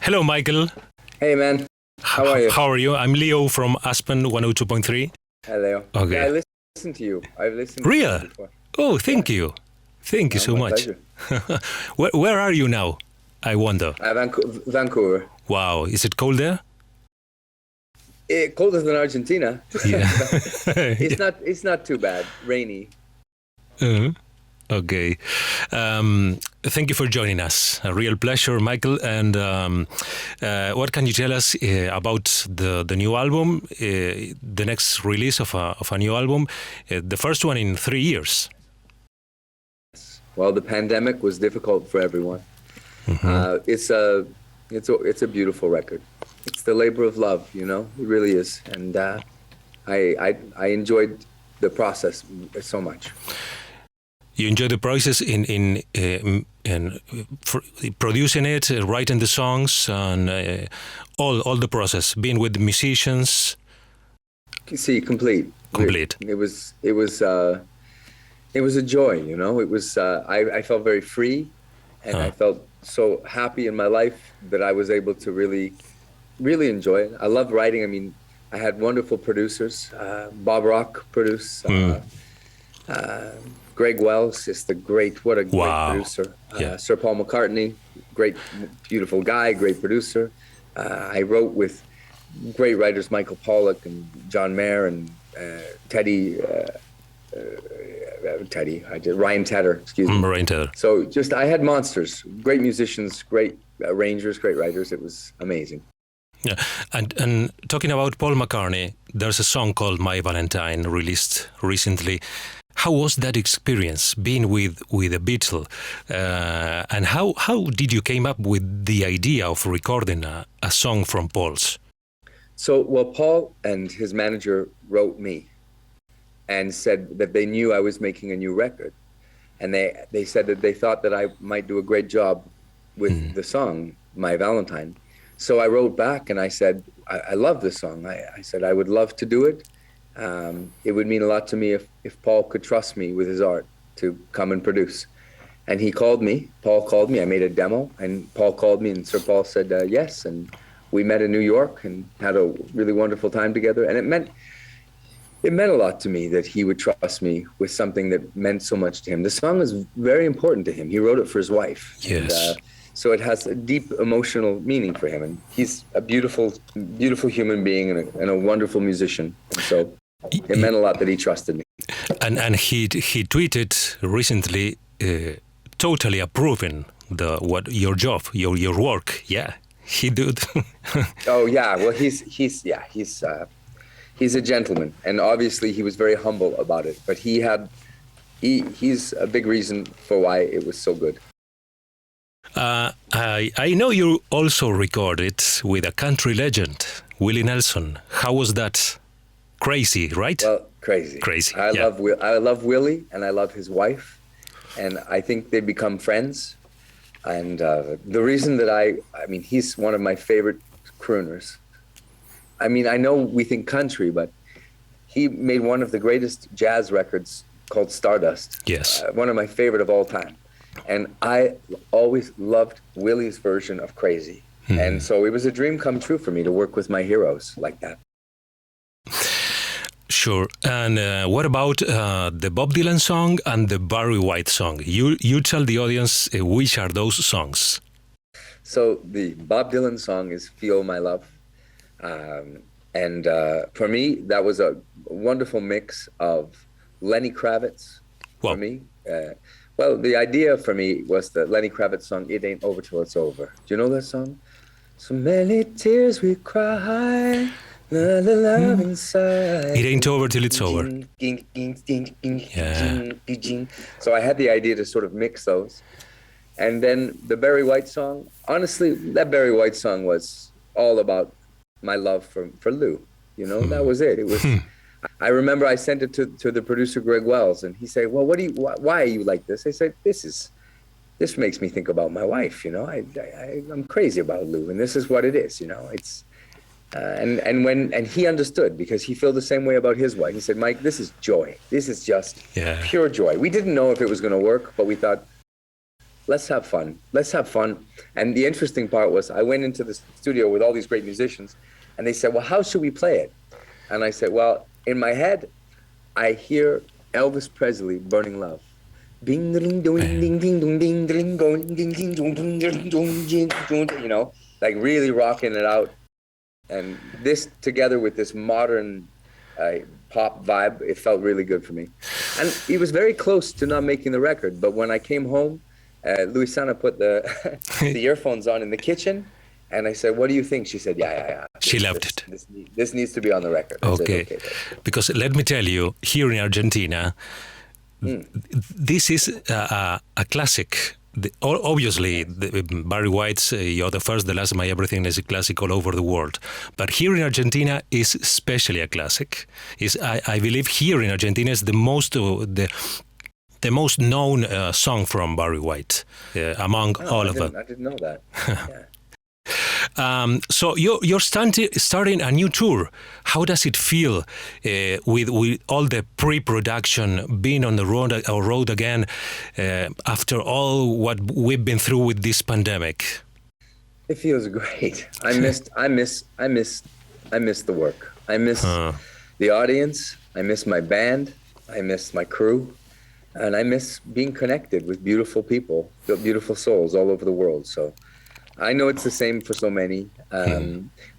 Hello, Michael. Hey, man. How are you? How are you? I'm Leo from ASPEN 102.3. Hi, Leo. Okay. Yeah, I listen to you. I've listened to Really? you before. Oh, thank you. Thank you so My much. pleasure. Where are you now? I wonder. Vancouver. Wow, is it cold there? Colder than Argentina. Yeah. It's not too bad. Rainy. Uh-huh. Okay. Thank you for joining us. A real pleasure, Michael. And what can you tell us about the new album, the next release of a new album, the first one in 3 years? Well, the pandemic was difficult for everyone. Mm-hmm. It's a beautiful record. It's the labor of love, you know. It really is, and I enjoyed the process so much. You enjoy the process in producing it, writing the songs, and all the process, being with the musicians. See, complete. It was a joy, you know. It was I felt very free, and I felt so happy in my life that I was able to really enjoy it. I love writing. I mean, I had wonderful producers. Bob Rock produced. Greg Wells is great producer. Yeah. Sir Paul McCartney, great, beautiful guy, great producer. I wrote with great writers, Michael Pollock and John Mayer and Ryan Tedder, excuse me. Ryan Tedder. So I had monsters, great musicians, great arrangers, great writers. It was amazing. Yeah, and talking about Paul McCartney, there's a song called My Valentine released recently. How was that experience being with a Beatle, and how did you came up with the idea of recording a song from Paul's? So, well, Paul and his manager wrote me and said that they knew I was making a new record, and they said that they thought that I might do a great job with the song My Valentine. So I wrote back and I said, I love this song. I said I would love to do it. It would mean a lot to me if Paul could trust me with his art to come and produce. And Paul called me, I made a demo, and Paul called me, and Sir Paul said yes, and we met in New York and had a really wonderful time together, and it meant a lot to me that he would trust me with something that meant so much to him. The song is very important to him. He wrote it for his wife. Yes. And, so it has a deep emotional meaning for him, and he's a beautiful, beautiful human being and a wonderful musician. And so it meant a lot that he trusted me. And he tweeted recently, totally approving your job, your work. Yeah, he did. Oh yeah, well he's a gentleman, and obviously he was very humble about it. But he's a big reason for why it was so good. I know you also recorded with a country legend, Willie Nelson. How was that? Crazy, right? Well, crazy. I love Willie, and I love his wife, and I think they become friends. And the reason that I mean, he's one of my favorite crooners. I mean, I know we think country, but he made one of the greatest jazz records called Stardust. Yes. One of my favorite of all time. And I always loved Willie's version of Crazy. And so it was a dream come true for me to work with my heroes like that. Sure. And what about the Bob Dylan song and the Barry White song? You tell the audience which are those songs. So the Bob Dylan song is Feel My Love. And for me, that was a wonderful mix of Lenny Kravitz for me. Well, the idea for me was the Lenny Kravitz song, It Ain't Over Till It's Over. Do you know that song? So many tears we cry, the love inside. It ain't over till it's over. Yeah. So I had the idea to sort of mix those. And then the Barry White song, honestly, that Barry White song was all about my love for Lou. You know, that was it. It was... I remember I sent it to the producer Greg Wells, and he said, "Well, why are you like this?" I said, "This makes me think about my wife. You know, I'm crazy about Lou, and this is what it is. You know, it's and he understood because he felt the same way about his wife. He said, Mike, this is joy. This is just pure joy. We didn't know if it was going to work, but we thought let's have fun. Let's have fun. And the interesting part was I went into the studio with all these great musicians, and they said, well, how should we play it? And I said, well, in my head, I hear Elvis Presley, Burning Love. Bing ding ding ding ding ding ding ding ding ding ding ding ding, you know, like really rocking it out. And this together with this modern pop vibe, it felt really good for me. And he was very close to not making the record, but when I came home, Luisana put the the earphones on in the kitchen, and I said, what do you think? She said, yeah. She loved it. This needs to be on the record. Okay. Said, okay. Because let me tell you, here in Argentina, this is a classic. Obviously, Barry White's You're the First, the Last, My Everything is a classic all over the world. But here in Argentina is especially a classic. I believe here in Argentina is the most known song from Barry White among all of them. I didn't know that. Yeah. So you're starting a new tour. How does it feel with all the pre-production, being on the road again after all what we've been through with this pandemic? It feels great. I miss the work. I miss the audience. I miss my band. I miss my crew, and I miss being connected with beautiful people, beautiful souls all over the world. So I know it's the same for so many,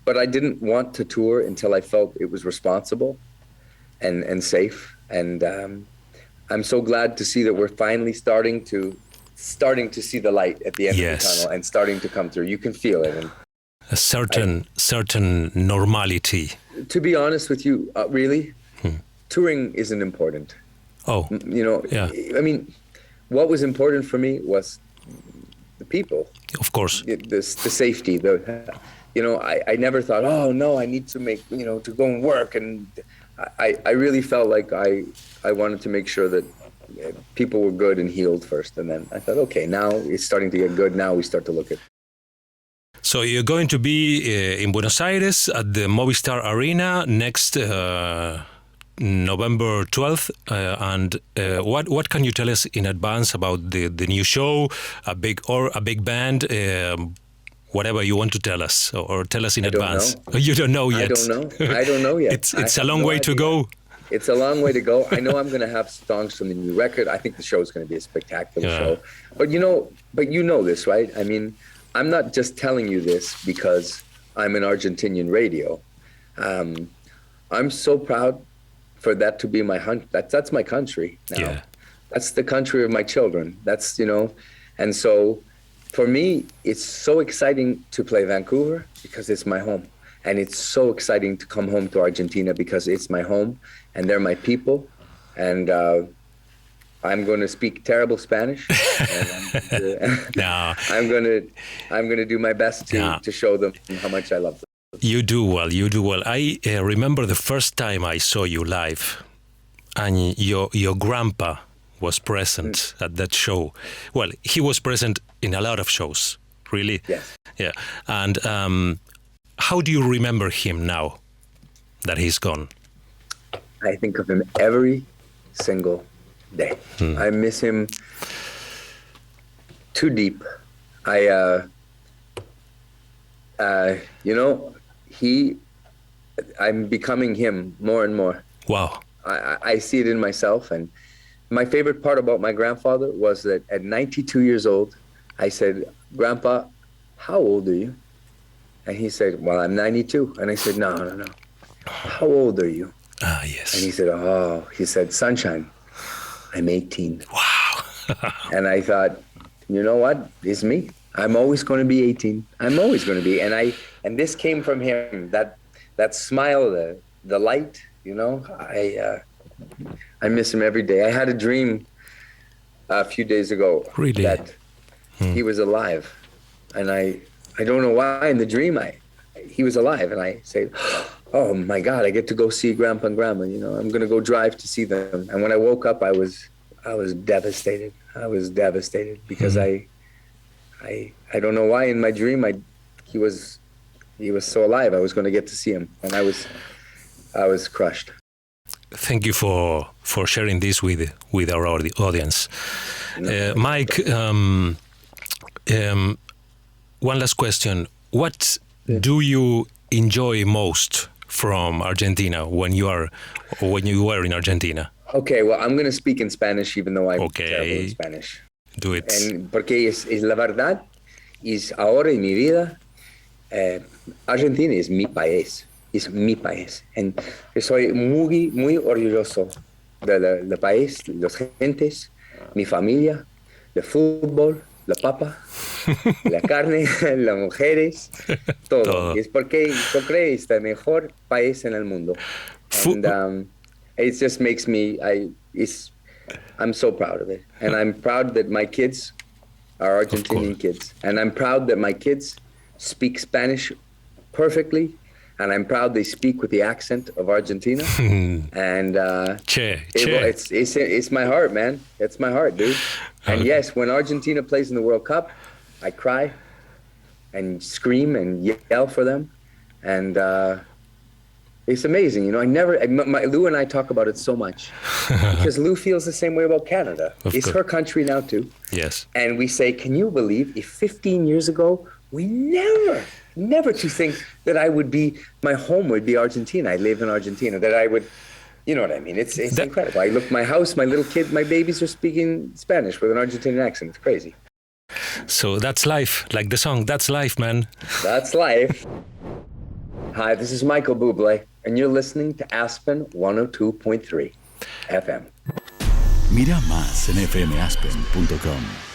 but I didn't want to tour until I felt it was responsible and safe. And I'm so glad to see that we're finally starting to see the light at the end of the tunnel and starting to come through. You can feel it. And a certain normality. To be honest with you, really, touring isn't important. Oh, you know, yeah. I mean, what was important for me was the people. Of course. The safety, I never thought, oh no, I need to to go and work. And I really felt like I wanted to make sure that people were good and healed first. And then I thought, okay, now it's starting to get good. Now we start to look at. So you're going to be in Buenos Aires at the Movistar Arena next November 12th, and what can you tell us in advance about the new show, a big band, whatever you want to tell us, or tell us in advance? You don't know yet. I don't know yet. It's a long way to go. It's a long way to go. I know I'm going to have songs from the new record. I think the show is going to be a spectacular show. But you know this, right? I mean, I'm not just telling you this because I'm an Argentinian radio. I'm so proud for that to be that's my country now. Yeah. That's the country of my children. That's, and so for me, it's so exciting to play Vancouver because it's my home. And it's so exciting to come home to Argentina because it's my home and they're my people. And I'm going to speak terrible Spanish. And I'm going to do my best to show them how much I love them. You do well. I remember the first time I saw you live, and your grandpa was present at that show. Well, he was present in a lot of shows, really. Yes. Yeah. And how do you remember him now that he's gone? I think of him every single day. I miss him too deep. I'm becoming him more and more. Wow. I see it in myself. And my favorite part about my grandfather was that at 92 years old, I said, Grandpa, how old are you? And he said, well, I'm 92. And I said, no. How old are you? Ah, yes. And he said, Sunshine, I'm 18. Wow. And I thought, you know what? It's me. I'm always going to be 18. I'm always going to be. And this came from him, that smile, the light, I miss him every day. I had a dream a few days ago that he was alive. And I don't know why in the dream he was alive. And I say, oh my God, I get to go see Grandpa and Grandma. I'm going to go drive to see them. And when I woke up, I was devastated. I was devastated because I don't know why in my dream he was so alive. I was going to get to see him, and I was crushed. Thank you for sharing this with our audience, Mike. One last question. What do you enjoy most from Argentina when you were in Argentina? Okay, well, I'm going to speak in Spanish, even though I'm terrible in Spanish. Do it. Porque es la verdad, ahora en mi vida, Argentina es mi país. Es mi país. Y soy muy, muy orgulloso del país, los gentes, mi familia, el fútbol, la papa, la carne, las mujeres, todo. Y es porque yo creo que es el mejor país en el mundo. And it just makes me, I'm so proud of it. And I'm proud that my kids are Argentinian kids. And I'm proud that my kids speak Spanish perfectly. And I'm proud they speak with the accent of Argentina. And it's my heart, man. It's my heart, dude. And yes, when Argentina plays in the World Cup, I cry and scream and yell for them. And it's amazing. You know, Lou and I talk about it so much because Lou feels the same way about Canada. It's her country now too. Yes. And we say, can you believe if 15 years ago, we never to think that my home would be Argentina. I live in Argentina, that I would, you know what I mean? It's incredible. I look, my house, my little kid, my babies are speaking Spanish with an Argentinian accent. It's crazy. So that's life, like the song, that's life, man. That's life. Hi, this is Michael Bublé, and you're listening to Aspen 102.3 FM. Mirá más en fmaspen.com.